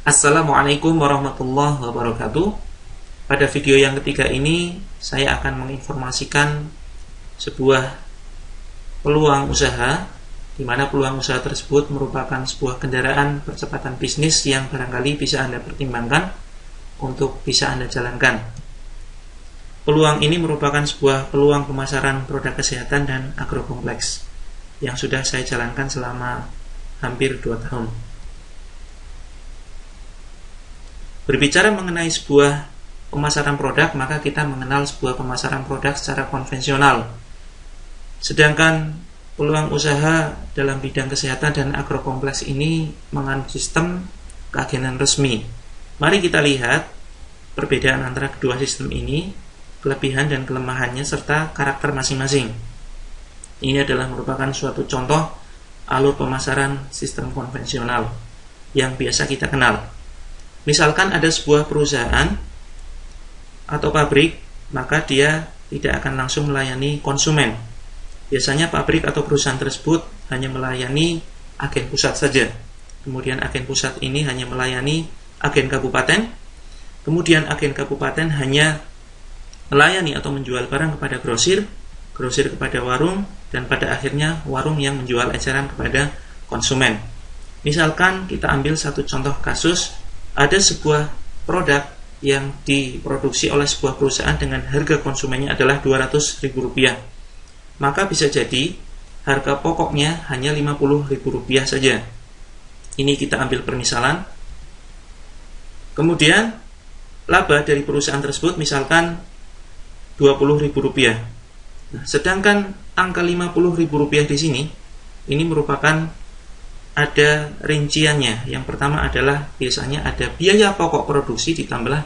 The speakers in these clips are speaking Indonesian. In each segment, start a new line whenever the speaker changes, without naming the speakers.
Assalamualaikum warahmatullahi wabarakatuh. Pada video yang ketiga ini saya akan menginformasikan sebuah peluang usaha, di mana peluang usaha tersebut merupakan sebuah kendaraan percepatan bisnis yang barangkali bisa Anda pertimbangkan untuk bisa Anda jalankan. Peluang ini merupakan sebuah peluang pemasaran produk kesehatan dan agrokompleks yang sudah saya jalankan selama hampir 2 tahun. Berbicara mengenai sebuah pemasaran produk, maka kita mengenal sebuah pemasaran produk secara konvensional. Sedangkan peluang usaha dalam bidang kesehatan dan agrokompleks ini menganut sistem keagenan resmi. Mari kita lihat perbedaan antara kedua sistem ini, kelebihan dan kelemahannya, serta karakter masing-masing. Ini adalah merupakan suatu contoh alur pemasaran sistem konvensional yang biasa kita kenal. Misalkan ada sebuah perusahaan atau pabrik, maka dia tidak akan langsung melayani konsumen. Biasanya pabrik atau perusahaan tersebut hanya melayani agen pusat saja. Kemudian agen pusat ini hanya melayani agen kabupaten. Kemudian agen kabupaten hanya melayani atau menjual barang kepada grosir, grosir kepada warung, dan pada akhirnya warung yang menjual eceran kepada konsumen. Misalkan kita ambil satu contoh kasus, ada sebuah produk yang diproduksi oleh sebuah perusahaan dengan harga konsumennya adalah Rp200.000. Maka bisa jadi harga pokoknya hanya Rp50.000 saja. Ini kita ambil permisalan. Kemudian laba dari perusahaan tersebut misalkan Rp20.000. Nah, sedangkan angka Rp50.000 di sini ini merupakan ada rinciannya. Yang pertama adalah biasanya ada biaya pokok produksi ditambah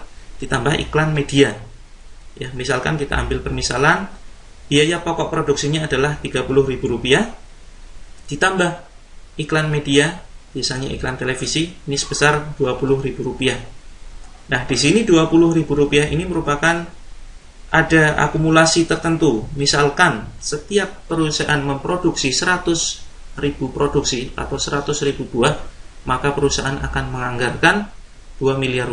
iklan media. Ya, misalkan kita ambil permisalan, biaya pokok produksinya adalah Rp30.000 ditambah iklan media, biasanya iklan televisi, ini sebesar Rp20.000. Nah, di sini Rp20.000 ini merupakan ada akumulasi tertentu. Misalkan setiap perusahaan memproduksi 100.000 produksi atau 100.000 buah, maka perusahaan akan menganggarkan Rp2 miliar.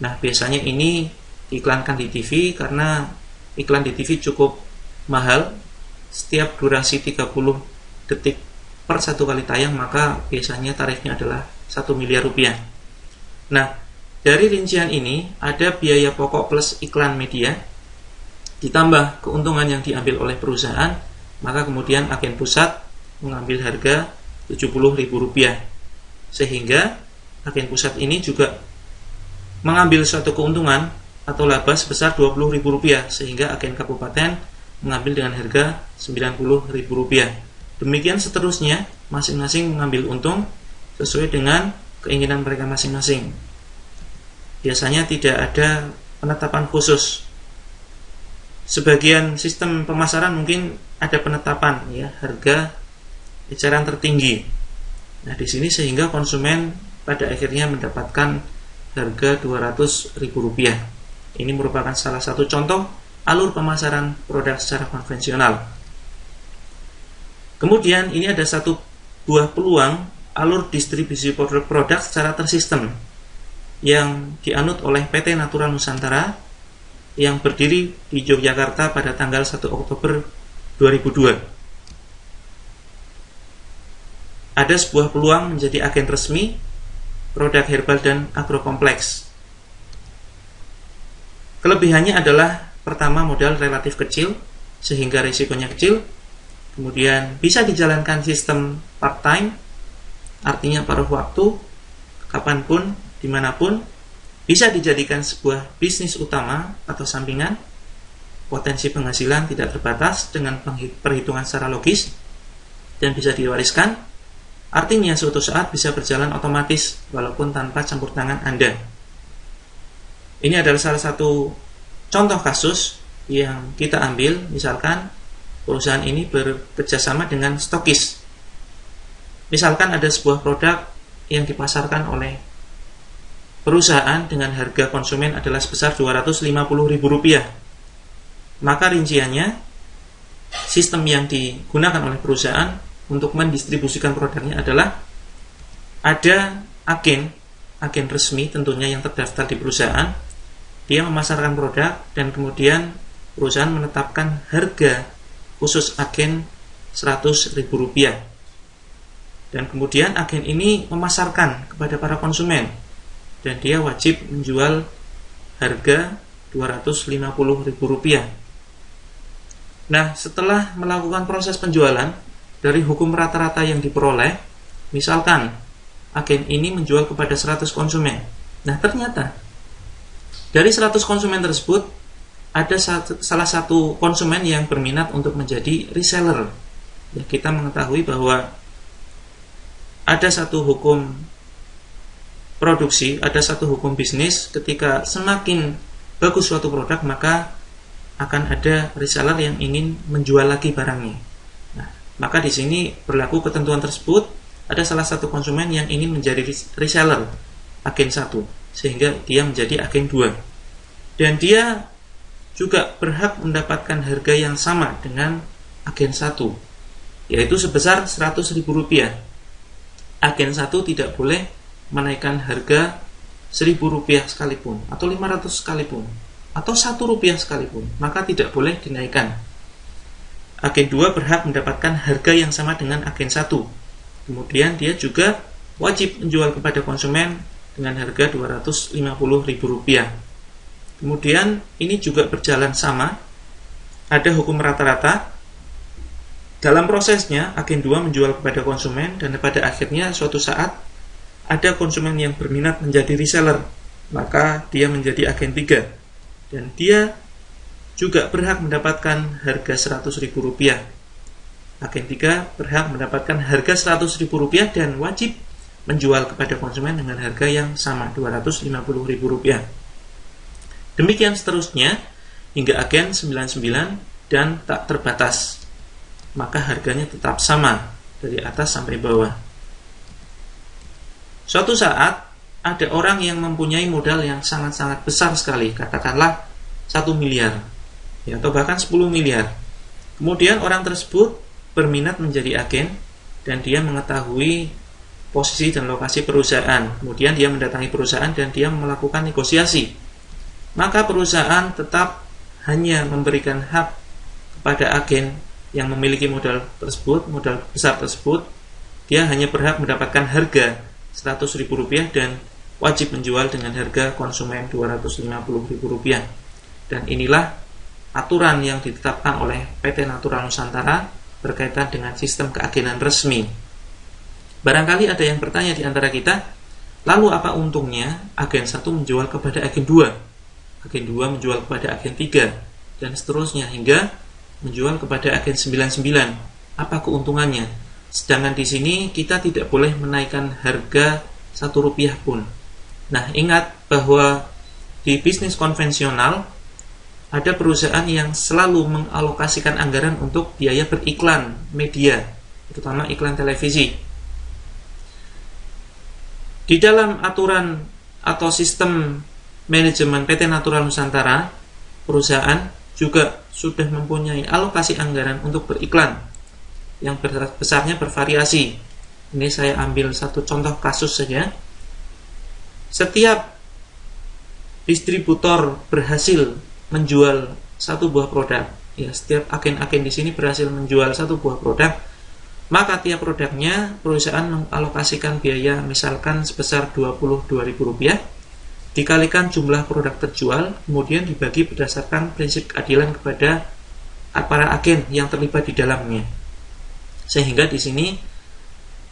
Nah, biasanya ini diiklankan di TV karena iklan di TV cukup mahal. Setiap durasi 30 detik per satu kali tayang, maka biasanya tarifnya adalah Rp1 miliar. Nah, dari rincian ini ada biaya pokok plus iklan media ditambah keuntungan yang diambil oleh perusahaan, maka kemudian agen pusat mengambil harga Rp70.000, sehingga agen pusat ini juga mengambil suatu keuntungan atau laba sebesar Rp20.000, sehingga agen kabupaten mengambil dengan harga Rp90.000. Demikian seterusnya, masing-masing mengambil untung sesuai dengan keinginan mereka masing-masing. Biasanya tidak ada penetapan khusus. Sebagian sistem pemasaran mungkin ada penetapan, ya, harga eceran tertinggi. Nah, di sini sehingga konsumen pada akhirnya mendapatkan harga Rp200.000. Ini merupakan salah satu contoh alur pemasaran produk secara konvensional. Kemudian ini ada satu buah peluang alur distribusi produk secara tersistem yang dianut oleh PT Natura Nusantara yang berdiri di Yogyakarta pada tanggal 1 Oktober 2002. Ada sebuah peluang menjadi agen resmi produk herbal dan agrokompleks. Kelebihannya adalah pertama, modal relatif kecil sehingga risikonya kecil. Kemudian bisa dijalankan sistem part-time, artinya paruh waktu, kapanpun, dimanapun. Bisa dijadikan sebuah bisnis utama atau sampingan. Potensi penghasilan tidak terbatas dengan perhitungan secara logis dan bisa diwariskan. Artinya suatu saat bisa berjalan otomatis walaupun tanpa campur tangan Anda. Ini adalah salah satu contoh kasus yang kita ambil. Misalkan perusahaan ini bekerjasama dengan stokis. Misalkan ada sebuah produk yang dipasarkan oleh perusahaan dengan harga konsumen adalah sebesar Rp250.000. Maka rinciannya, sistem yang digunakan oleh perusahaan untuk mendistribusikan produknya adalah ada agen agen resmi tentunya yang terdaftar di perusahaan, dia memasarkan produk dan kemudian perusahaan menetapkan harga khusus agen Rp100.000. Dan kemudian agen ini memasarkan kepada para konsumen dan dia wajib menjual harga Rp250.000. Nah, setelah melakukan proses penjualan, dari hukum rata-rata yang diperoleh, misalkan agen ini menjual kepada 100 konsumen. Nah, ternyata dari 100 konsumen tersebut ada salah satu konsumen yang berminat untuk menjadi reseller. Ya, kita mengetahui bahwa ada satu hukum produksi, ada satu hukum bisnis, ketika semakin bagus suatu produk, maka akan ada reseller yang ingin menjual lagi barangnya. Nah, maka di sini berlaku ketentuan tersebut, ada salah satu konsumen yang ingin menjadi reseller agen 1, sehingga dia menjadi agen 2. Dan dia juga berhak mendapatkan harga yang sama dengan agen 1, yaitu sebesar Rp100.000. Agen 1 tidak boleh menaikkan harga Rp1.000 sekalipun, atau 500 sekalipun, atau Rp1 sekalipun, maka tidak boleh dinaikkan. Agen 2 berhak mendapatkan harga yang sama dengan agen 1. Kemudian dia juga wajib menjual kepada konsumen dengan harga Rp250.000. Kemudian ini juga berjalan sama, ada hukum rata-rata. Dalam prosesnya, agen 2 menjual kepada konsumen dan pada akhirnya suatu saat ada konsumen yang berminat menjadi reseller, maka dia menjadi agen 3 dan dia juga berhak mendapatkan harga Rp100.000. Agen 3 berhak mendapatkan harga Rp100.000 dan wajib menjual kepada konsumen dengan harga yang sama, Rp250.000. Demikian seterusnya hingga agen 99 dan tak terbatas, maka harganya tetap sama dari atas sampai bawah. Suatu saat ada orang yang mempunyai modal yang sangat-sangat besar sekali, katakanlah 1 miliar ya, atau bahkan 10 miliar. Kemudian orang tersebut berminat menjadi agen dan dia mengetahui posisi dan lokasi perusahaan. Kemudian dia mendatangi perusahaan dan dia melakukan negosiasi. Maka perusahaan tetap hanya memberikan hak kepada agen yang memiliki modal tersebut, modal besar tersebut. Dia hanya berhak mendapatkan harga Rp100.000 dan wajib menjual dengan harga konsumen Rp250.000. Dan inilah aturan yang ditetapkan oleh PT Natural Nusantara berkaitan dengan sistem keagenan resmi. Barangkali ada yang bertanya di antara kita, lalu apa untungnya agen 1 menjual kepada agen 2? Agen 2 menjual kepada agen 3 dan seterusnya hingga menjual kepada agen 99. Apa keuntungannya? Sedangkan di sini kita tidak boleh menaikkan harga Rp1 pun. Nah, ingat bahwa di bisnis konvensional ada perusahaan yang selalu mengalokasikan anggaran untuk biaya beriklan media, terutama iklan televisi. Di dalam aturan atau sistem manajemen PT Natural Nusantara, perusahaan juga sudah mempunyai alokasi anggaran untuk beriklan yang besarnya bervariasi. Ini saya ambil satu contoh kasus saja. Setiap distributor berhasil menjual satu buah produk, ya, setiap agen-agen di sini berhasil menjual satu buah produk, maka tiap produknya perusahaan mengalokasikan biaya misalkan sebesar Rp22.000 dikalikan jumlah produk terjual, kemudian dibagi berdasarkan prinsip keadilan kepada para agen yang terlibat di dalamnya. Sehingga di sini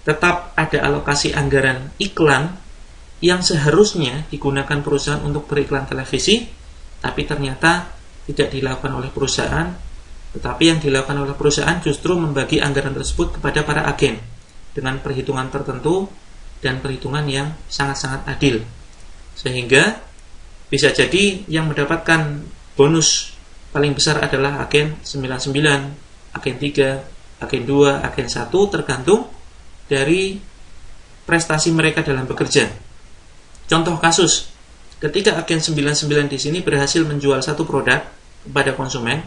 tetap ada alokasi anggaran iklan yang seharusnya digunakan perusahaan untuk beriklan televisi, tapi ternyata tidak dilakukan oleh perusahaan, tetapi yang dilakukan oleh perusahaan justru membagi anggaran tersebut kepada para agen dengan perhitungan tertentu dan perhitungan yang sangat-sangat adil. Sehingga bisa jadi yang mendapatkan bonus paling besar adalah agen 99, agen 3, agen 2, agen 1, tergantung dari prestasi mereka dalam bekerja. Contoh kasus, ketika agen 99 di sini berhasil menjual satu produk kepada konsumen,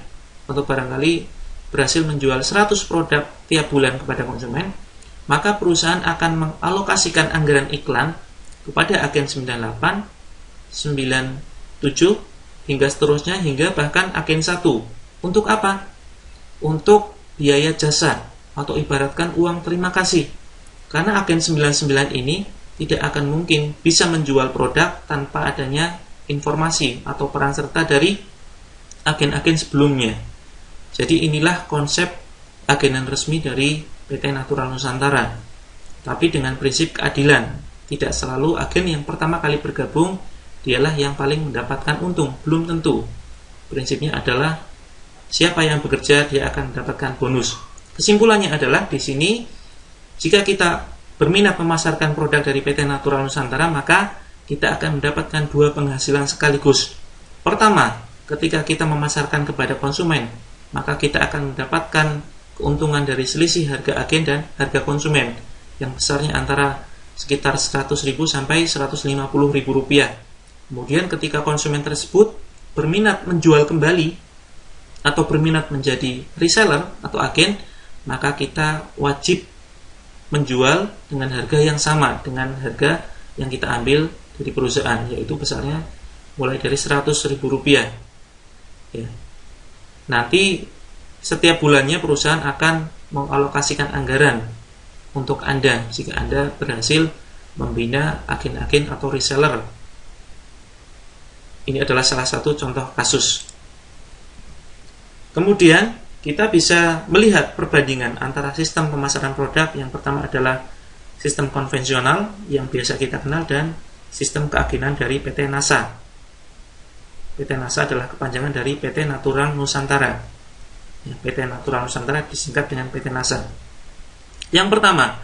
atau barangkali berhasil menjual 100 produk tiap bulan kepada konsumen, maka perusahaan akan mengalokasikan anggaran iklan kepada agen 98, 97, hingga seterusnya, hingga bahkan agen 1. Untuk apa? Untuk biaya jasa, atau ibaratkan uang terima kasih. Karena agen 99 ini tidak akan mungkin bisa menjual produk tanpa adanya informasi atau peran serta dari agen-agen sebelumnya. Jadi inilah konsep agenan resmi dari PT Natural Nusantara. Tapi dengan prinsip keadilan, tidak selalu agen yang pertama kali bergabung dialah yang paling mendapatkan untung, belum tentu. Prinsipnya adalah siapa yang bekerja dia akan mendapatkan bonus. Kesimpulannya adalah di sini, jika kita berminat memasarkan produk dari PT Natural Nusantara, maka kita akan mendapatkan dua penghasilan sekaligus. Pertama, ketika kita memasarkan kepada konsumen, maka kita akan mendapatkan keuntungan dari selisih harga agen dan harga konsumen yang besarnya antara sekitar 100.000 sampai 150.000 rupiah. Kemudian ketika konsumen tersebut berminat menjual kembali atau berminat menjadi reseller atau agen, maka kita wajib menjual dengan harga yang sama dengan harga yang kita ambil dari perusahaan, yaitu besarnya mulai dari 100.000 rupiah. Ya. Nanti setiap bulannya perusahaan akan mengalokasikan anggaran untuk Anda jika Anda berhasil membina agen-agen atau reseller. Ini adalah salah satu contoh kasus. Kemudian kita bisa melihat perbandingan antara sistem pemasaran produk. Yang pertama adalah sistem konvensional yang biasa kita kenal, dan sistem keagenan dari PT NASA. PT NASA adalah kepanjangan dari PT Natural Nusantara. PT Natural Nusantara disingkat dengan PT NASA. Yang pertama,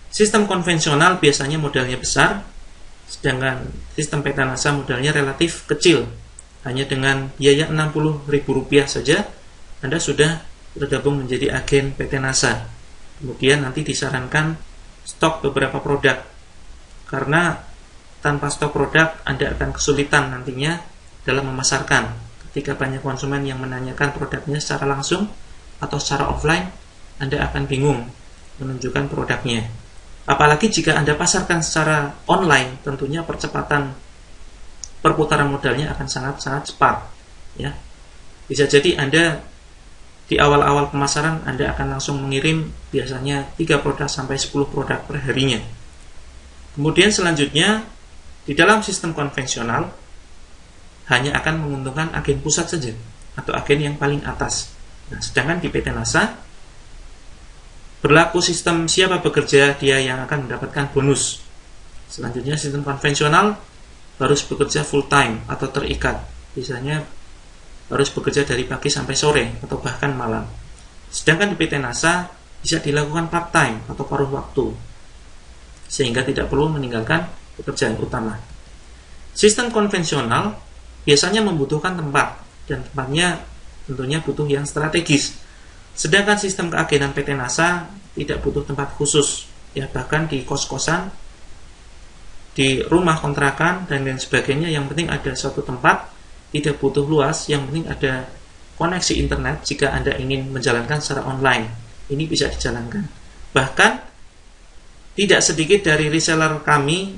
sistem konvensional biasanya modalnya besar, sedangkan sistem PT NASA modalnya relatif kecil. Hanya dengan biaya Rp60.000 saja Anda sudah bergabung menjadi agen PT NASA. Kemudian nanti disarankan stok beberapa produk, karena tanpa stok produk Anda akan kesulitan nantinya dalam memasarkan. Ketika banyak konsumen yang menanyakan produknya secara langsung atau secara offline, Anda akan bingung menunjukkan produknya. Apalagi jika Anda pasarkan secara online, tentunya percepatan perputaran modalnya akan sangat-sangat cepat. Ya. Bisa jadi Anda di awal-awal pemasaran Anda akan langsung mengirim biasanya 3 produk sampai 10 produk per harinya. Kemudian selanjutnya, di dalam sistem konvensional hanya akan menguntungkan agen pusat saja atau agen yang paling atas. Nah, sedangkan di PT NASA berlaku sistem siapa bekerja dia yang akan mendapatkan bonus. Selanjutnya sistem konvensional harus bekerja full time atau terikat. Biasanya harus bekerja dari pagi sampai sore atau bahkan malam. Sedangkan di PT NASA bisa dilakukan part time atau paruh waktu, sehingga tidak perlu meninggalkan pekerjaan utama. Sistem konvensional biasanya membutuhkan tempat, dan tempatnya tentunya butuh yang strategis. Sedangkan sistem keagenan PT NASA tidak butuh tempat khusus, ya bahkan di kos-kosan, di rumah kontrakan dan lain sebagainya. Yang penting ada suatu tempat, tidak butuh luas, yang penting ada koneksi internet jika Anda ingin menjalankan secara online. Ini bisa dijalankan. Bahkan tidak sedikit dari reseller kami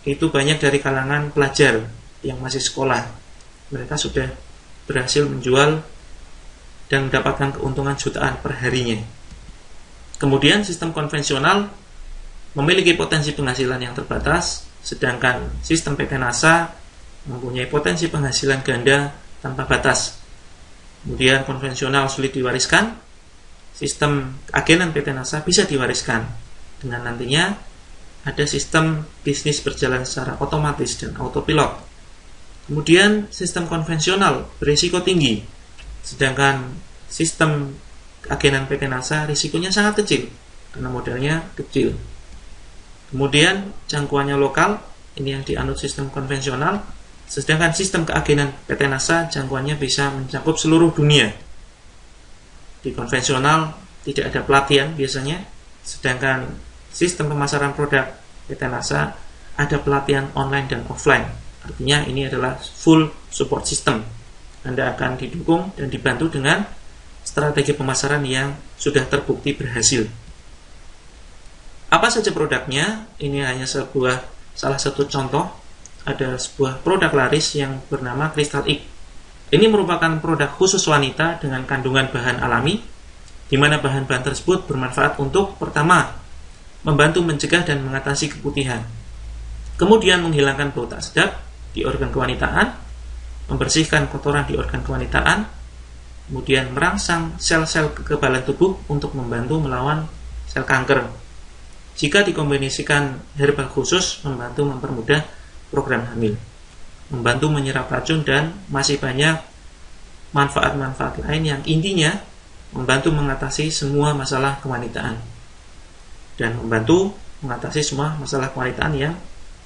itu banyak dari kalangan pelajar yang masih sekolah. Mereka sudah berhasil menjual dan mendapatkan keuntungan jutaan per harinya. Kemudian sistem konvensional memiliki potensi penghasilan yang terbatas, sedangkan sistem PT NASA mempunyai potensi penghasilan ganda tanpa batas. Kemudian konvensional sulit diwariskan, sistem agenan PT NASA bisa diwariskan, dengan nantinya ada sistem bisnis berjalan secara otomatis dan autopilot. Kemudian sistem konvensional berisiko tinggi, sedangkan sistem agenan PT NASA risikonya sangat kecil karena modalnya kecil. Kemudian jangkauannya lokal, ini yang dianut sistem konvensional, sedangkan sistem keagenan PT NASA jangkauannya bisa mencakup seluruh dunia. Di konvensional tidak ada pelatihan biasanya, sedangkan sistem pemasaran produk PT NASA ada pelatihan online dan offline. Artinya ini adalah full support system. Anda akan didukung dan dibantu dengan strategi pemasaran yang sudah terbukti berhasil. Apa saja produknya? Ini hanya sebuah salah satu contoh, ada sebuah produk laris yang bernama Crystal X. Ini merupakan produk khusus wanita dengan kandungan bahan alami, di mana bahan-bahan tersebut bermanfaat untuk pertama, membantu mencegah dan mengatasi keputihan, kemudian menghilangkan bau tak sedap di organ kewanitaan, membersihkan kotoran di organ kewanitaan, kemudian merangsang sel-sel kekebalan tubuh untuk membantu melawan sel kanker. Jika dikombinasikan herbal khusus, membantu mempermudah program hamil, membantu menyerap racun, dan masih banyak manfaat-manfaat lain yang intinya membantu mengatasi semua masalah kewanitaan dan membantu mengatasi semua masalah kewanitaan yang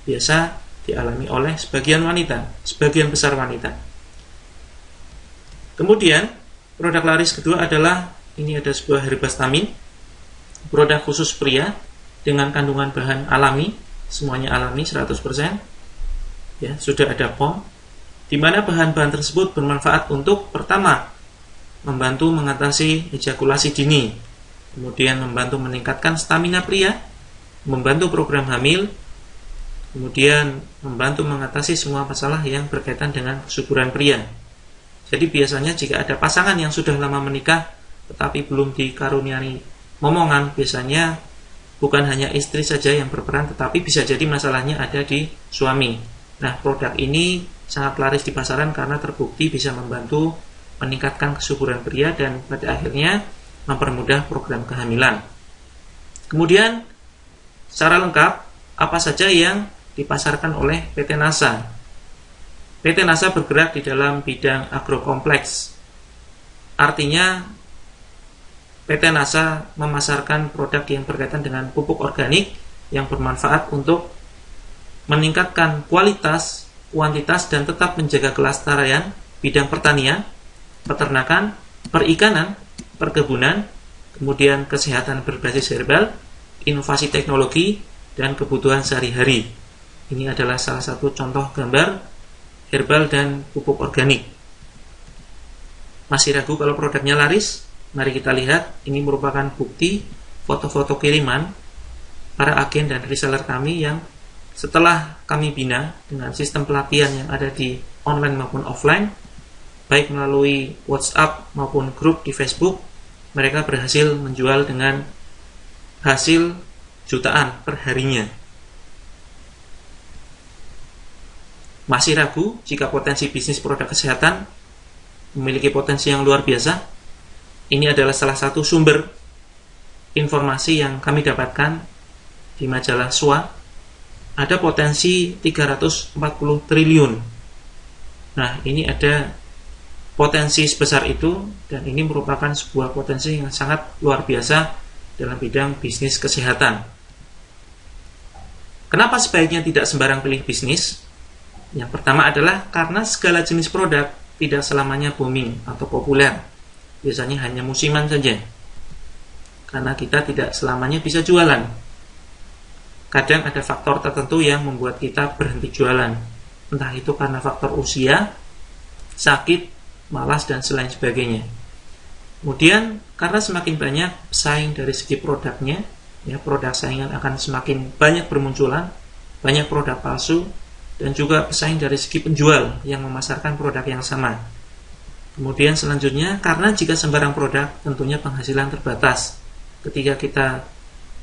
biasa dialami oleh sebagian besar wanita. Kemudian produk laris kedua adalah, ini ada sebuah herbastamin, produk khusus pria dengan kandungan bahan alami, semuanya alami 100%. Ya, sudah ada POM, di mana bahan-bahan tersebut bermanfaat untuk pertama, membantu mengatasi ejakulasi dini, kemudian membantu meningkatkan stamina pria, membantu program hamil, kemudian membantu mengatasi semua masalah yang berkaitan dengan kesuburan pria. Jadi biasanya jika ada pasangan yang sudah lama menikah tetapi belum dikaruniai momongan, biasanya bukan hanya istri saja yang berperan, tetapi bisa jadi masalahnya ada di suami. Nah, produk ini sangat laris di pasaran karena terbukti bisa membantu meningkatkan kesuburan pria dan pada akhirnya mempermudah program kehamilan. Kemudian, secara lengkap, apa saja yang dipasarkan oleh PT NASA? PT NASA bergerak di dalam bidang agrokompleks. Artinya, PT NASA memasarkan produk yang berkaitan dengan pupuk organik yang bermanfaat untuk meningkatkan kualitas, kuantitas, dan tetap menjaga kelestarian bidang pertanian, peternakan, perikanan, perkebunan, kemudian kesehatan berbasis herbal, inovasi teknologi, dan kebutuhan sehari-hari. Ini adalah salah satu contoh gambar herbal dan pupuk organik. Masih ragu kalau produknya laris? Mari kita lihat, ini merupakan bukti foto-foto kiriman para agen dan reseller kami yang setelah kami bina dengan sistem pelatihan yang ada di online maupun offline, baik melalui WhatsApp maupun grup di Facebook, mereka berhasil menjual dengan hasil jutaan per harinya. Masih ragu jika potensi bisnis produk kesehatan memiliki potensi yang luar biasa? Ini adalah salah satu sumber informasi yang kami dapatkan di majalah SWA. Ada potensi 340 triliun. Nah, ini ada potensi sebesar itu, dan ini merupakan sebuah potensi yang sangat luar biasa dalam bidang bisnis kesehatan. Kenapa sebaiknya tidak sembarang pilih bisnis? Yang pertama adalah karena segala jenis produk tidak selamanya booming atau populer. Biasanya hanya musiman saja, karena kita tidak selamanya bisa jualan. Kadang ada faktor tertentu yang membuat kita berhenti jualan, entah itu karena faktor usia, sakit, malas, dan selain sebagainya. Kemudian karena semakin banyak pesaing dari segi produknya, ya, produk saingan akan semakin banyak bermunculan, banyak produk palsu, dan juga pesaing dari segi penjual yang memasarkan produk yang sama. Kemudian selanjutnya, karena jika sembarang produk tentunya penghasilan terbatas. Ketika kita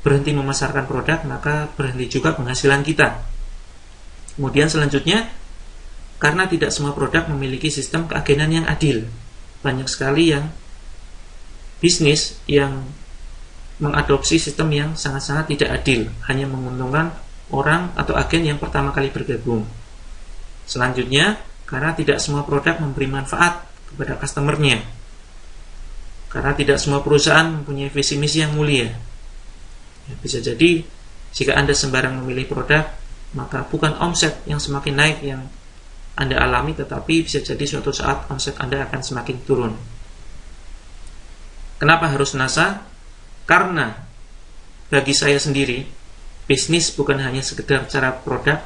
berhenti memasarkan produk, maka berhenti juga penghasilan kita. Kemudian selanjutnya, karena tidak semua produk memiliki sistem keagenan yang adil. Banyak sekali yang bisnis yang mengadopsi sistem yang sangat-sangat tidak adil, hanya menguntungkan orang atau agen yang pertama kali bergabung. Selanjutnya, karena tidak semua produk memberi manfaat kepada customernya, karena tidak semua perusahaan mempunyai visi misi yang mulia. Ya, bisa jadi jika Anda sembarang memilih produk, maka bukan omset yang semakin naik yang Anda alami, tetapi bisa jadi suatu saat omset Anda akan semakin turun. Kenapa harus NASA? Karena bagi saya sendiri, bisnis bukan hanya sekedar cara produk,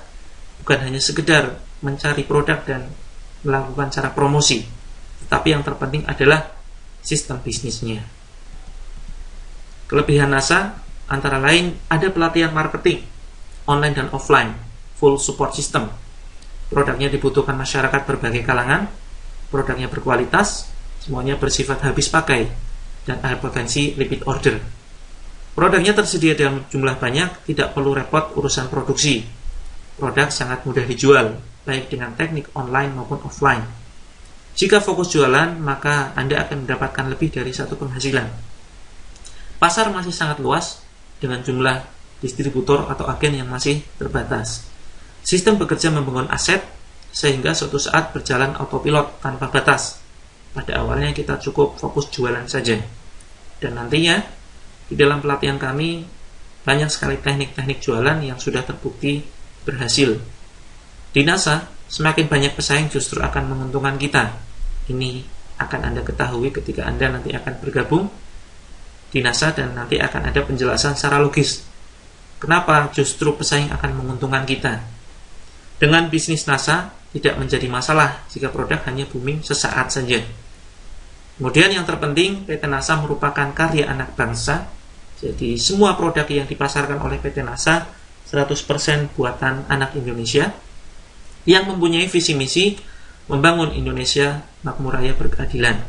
bukan hanya sekedar mencari produk dan melakukan cara promosi, tapi yang terpenting adalah sistem bisnisnya. Kelebihan NASA antara lain ada pelatihan marketing online dan offline, full support system. Produknya dibutuhkan masyarakat berbagai kalangan, produknya berkualitas, semuanya bersifat habis pakai, dan ada potensi repeat order. Produknya tersedia dalam jumlah banyak, tidak perlu repot urusan produksi. Produk sangat mudah dijual, baik dengan teknik online maupun offline. Jika fokus jualan, maka Anda akan mendapatkan lebih dari satu penghasilan. Pasar masih sangat luas, dengan jumlah distributor atau agen yang masih terbatas. Sistem bekerja membangun aset, sehingga suatu saat berjalan autopilot tanpa batas. Pada awalnya kita cukup fokus jualan saja. Dan nantinya, di dalam pelatihan kami, banyak sekali teknik-teknik jualan yang sudah terbukti berhasil. Di NASA, semakin banyak pesaing justru akan menguntungkan kita. Ini akan Anda ketahui ketika Anda nanti akan bergabung di NASA, dan nanti akan ada penjelasan secara logis. Kenapa justru pesaing akan menguntungkan kita? Dengan bisnis NASA, tidak menjadi masalah jika produk hanya booming sesaat saja. Kemudian yang terpenting, PT NASA merupakan karya anak bangsa. Jadi semua produk yang dipasarkan oleh PT NASA 100% buatan anak Indonesia yang mempunyai visi misi membangun Indonesia makmur raya berkeadilan.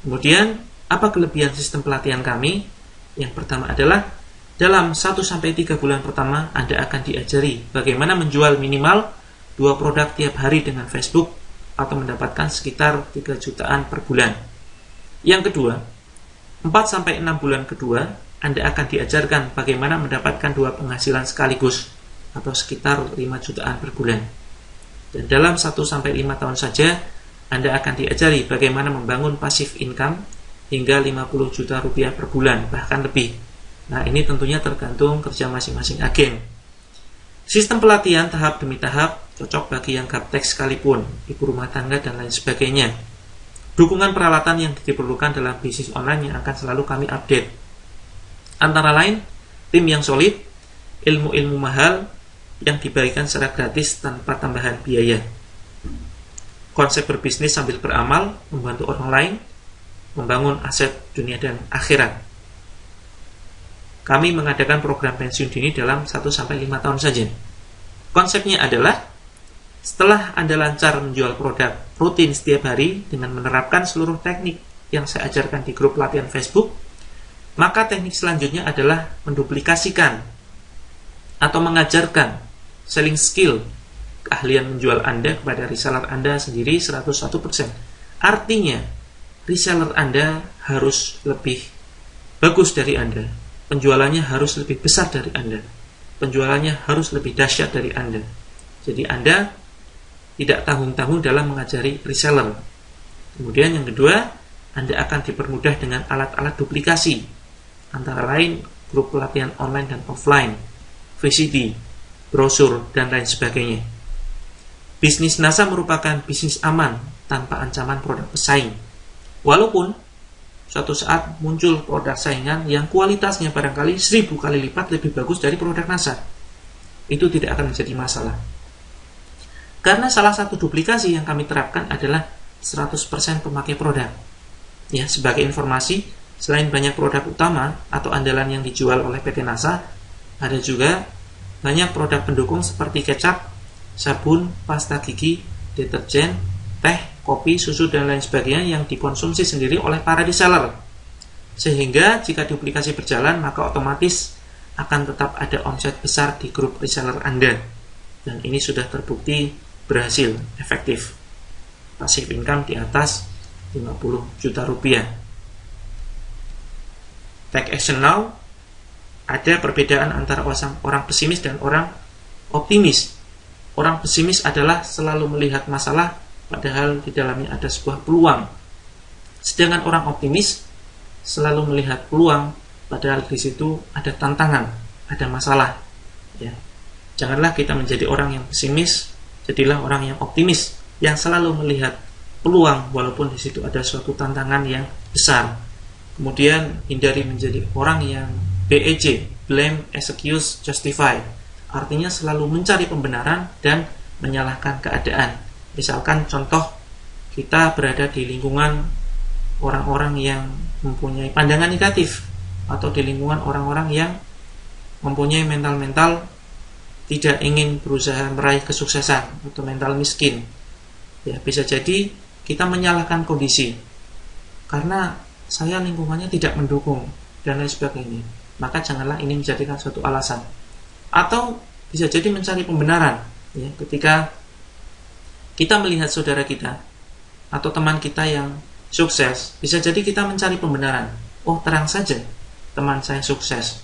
Kemudian, apa kelebihan sistem pelatihan kami? Yang pertama adalah dalam 1-3 bulan pertama Anda akan diajari bagaimana menjual minimal 2 produk tiap hari dengan Facebook atau mendapatkan sekitar 3 jutaan per bulan. Yang kedua, 4-6 bulan kedua Anda akan diajarkan bagaimana mendapatkan 2 penghasilan sekaligus atau sekitar 5 jutaan per bulan. Dan dalam 1-5 tahun saja Anda akan diajari bagaimana membangun passive income hingga 50 juta rupiah per bulan, bahkan lebih. Nah, ini tentunya tergantung kerja masing-masing agen. Sistem pelatihan tahap demi tahap cocok bagi yang gaptek sekalipun, ibu rumah tangga dan lain sebagainya. Dukungan peralatan yang diperlukan dalam bisnis online yang akan selalu kami update. Antara lain, tim yang solid, ilmu-ilmu mahal yang dibagikan secara gratis tanpa tambahan biaya. Konsep berbisnis sambil beramal, membantu orang lain, membangun aset dunia dan akhirat. Kami mengadakan program pensiun dini dalam 1-5 tahun saja. Konsepnya adalah, setelah Anda lancar menjual produk rutin setiap hari dengan menerapkan seluruh teknik yang saya ajarkan di grup latihan Facebook, maka teknik selanjutnya adalah menduplikasikan atau mengajarkan selling skill, keahlian menjual Anda kepada reseller Anda sendiri 101%. Artinya, reseller Anda harus lebih bagus dari Anda. Penjualannya harus lebih besar dari Anda. Penjualannya harus lebih dahsyat dari Anda. Jadi Anda tidak tanggung-tanggung dalam mengajari reseller. Kemudian yang kedua, Anda akan dipermudah dengan alat-alat duplikasi, antara lain grup pelatihan online dan offline, VCD, brosur, dan lain sebagainya. Bisnis NASA merupakan bisnis aman tanpa ancaman produk pesaing. Walaupun suatu saat muncul produk saingan yang kualitasnya barangkali 1000 kali lipat lebih bagus dari produk NASA, itu tidak akan menjadi masalah. Karena salah satu duplikasi yang kami terapkan adalah 100% pemakai produk. Ya, sebagai informasi, selain banyak produk utama atau andalan yang dijual oleh PT NASA, ada juga banyak produk pendukung seperti kecap, sabun, pasta gigi, deterjen, teh, kopi, susu, dan lain sebagainya yang dikonsumsi sendiri oleh para reseller. Sehingga jika duplikasi berjalan, maka otomatis akan tetap ada omset besar di grup reseller Anda. Dan ini sudah terbukti berhasil, efektif. Passive income di atas 50 juta rupiah. Take action now. Ada perbedaan antara orang pesimis dan orang optimis. Orang pesimis adalah selalu melihat masalah padahal di dalamnya ada sebuah peluang. Sedangkan orang optimis selalu melihat peluang padahal di situ ada tantangan, ada masalah. Ya. Janganlah kita menjadi orang yang pesimis, jadilah orang yang optimis yang selalu melihat peluang walaupun di situ ada suatu tantangan yang besar. Kemudian hindari menjadi orang yang BEJ, blame, excuse, justify. Artinya selalu mencari pembenaran dan menyalahkan keadaan. Misalkan contoh, kita berada di lingkungan orang-orang yang mempunyai pandangan negatif, atau di lingkungan orang-orang yang mempunyai mental-mental tidak ingin berusaha meraih kesuksesan atau mental miskin. Ya, bisa jadi kita menyalahkan kondisi karena saya lingkungannya tidak mendukung dan lain sebagainya. Maka janganlah ini menjadikan suatu alasan. Atau bisa jadi mencari pembenaran. Ya, ketika kita melihat saudara kita atau teman kita yang sukses, bisa jadi kita mencari pembenaran. Oh, terang saja teman saya sukses.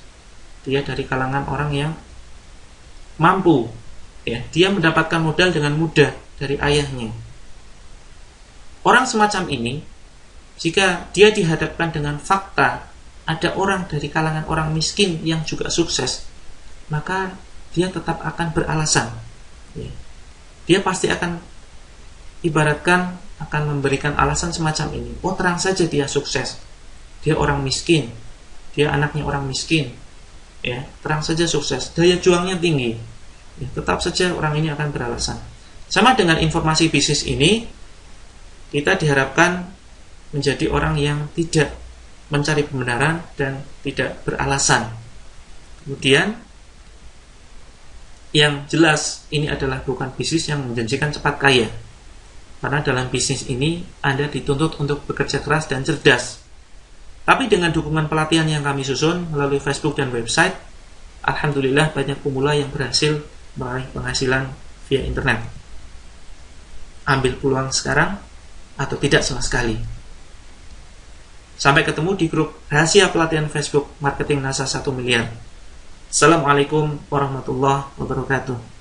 Dia dari kalangan orang yang mampu. Ya, dia mendapatkan modal dengan mudah dari ayahnya. Orang semacam ini, jika dia dihadapkan dengan fakta ada orang dari kalangan orang miskin yang juga sukses, maka dia tetap akan beralasan. Ya. Dia pasti akan ibaratkan akan memberikan alasan semacam ini. Oh, terang saja dia sukses. Dia orang miskin. Dia anaknya orang miskin. Ya, terang saja sukses. Daya juangnya tinggi. Ya, tetap saja orang ini akan beralasan. Sama dengan informasi bisnis ini, kita diharapkan menjadi orang yang tidak mencari pembenaran dan tidak beralasan. Kemudian yang jelas ini adalah bukan bisnis yang menjanjikan cepat kaya. Karena dalam bisnis ini Anda dituntut untuk bekerja keras dan cerdas. Tapi dengan dukungan pelatihan yang kami susun melalui Facebook dan website, alhamdulillah banyak pemula yang berhasil meraih penghasilan via internet. Ambil peluang sekarang atau tidak sama sekali. Sampai ketemu di grup rahasia pelatihan Facebook Marketing NASA 1 Miliar. Assalamualaikum warahmatullahi wabarakatuh.